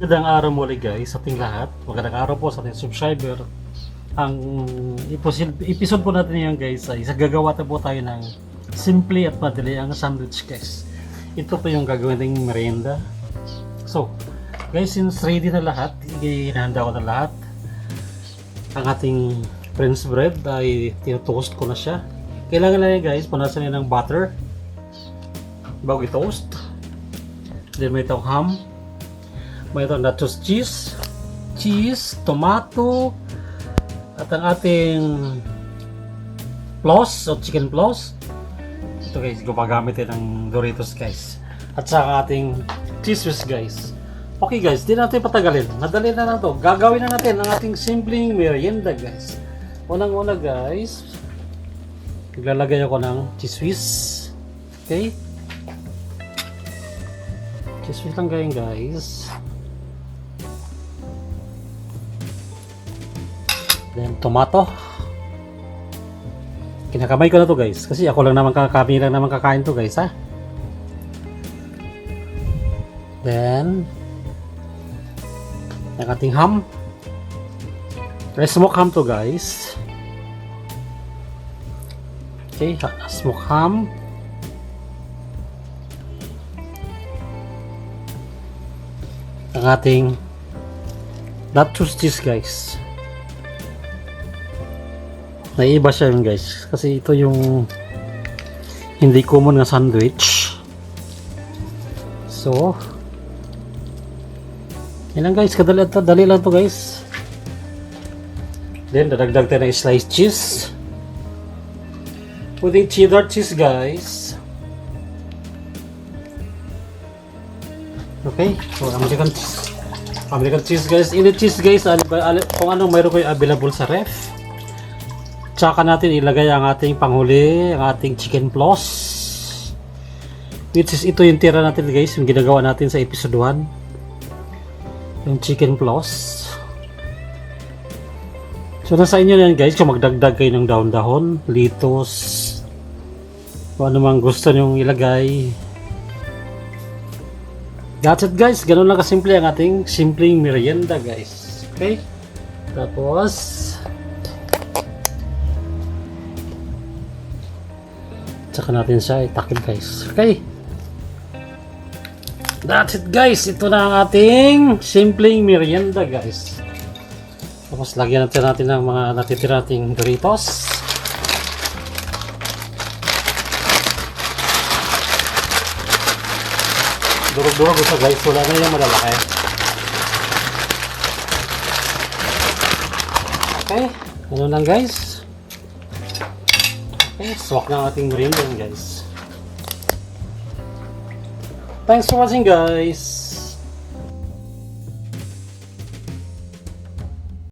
Magandang araw muli guys sa ating lahat. Magandang araw po sa ating subscriber. Ang episode po natin ngayon guys ay gagawa po tayo ng simple at madali ang sandwich guys. Ito po yung gagawin nating merienda. So guys, since ready na lahat, hinahanda ko na lahat. Ang ating French bread ay tinotoast ko na siya. Kailangan lang yan guys, punasan niya ng butter bago i-toast. Then may itong ham. May itong nachos cheese, tomato, at ang ating floss o chicken floss. Ito guys, gumagamit din ng Doritos guys. At saka ating cheese whiz guys. Okay guys, di natin patagalin. Madali na lang to. Gagawin na natin ang ating simpleng merienda guys. Unang-una guys, naglalagay ako ng cheese whiz. Okay? Cheese whiz lang guys. Then tomato. Kinakamay ko na to guys kasi ako lang naman kakain to guys ha. Then ang ating ham. Smoke ham to guys. Okay, smoke ham. Ang ating nachos cheese guys. Naiiba siya yun guys kasi ito yung hindi common na sandwich. So yan lang guys, dali lang to guys. Then dadagdag tayo ng sliced cheese. Pwedeng cheddar cheese guys. Okay, so American cheese guys. Ini cheese guys, kung anong mayroon kayo available sa ref. Tsaka natin ilagay ang ating panghuli, ang ating chicken floss. Which is ito yung tira natin guys, yung ginagawa natin sa episode 1. Yung chicken floss. So nasa inyo yan guys, kung magdagdag kayo ng dahon-dahon, litos, kung ano mang gusto nyong ilagay. That's it guys, ganun lang kasimple ang ating simpleng merienda guys. Okay? Tapos tsaka natin siya itakip guys. Okay. That's it guys. Ito na ang ating simpleng merienda guys. Tapos lagyan natin ng mga natitira nating Doritos. Durog-durog ito guys. Wala na yung malalaki. Okay. Ano lang guys. Okay, swak na ang ating merienda guys. Thanks for watching guys.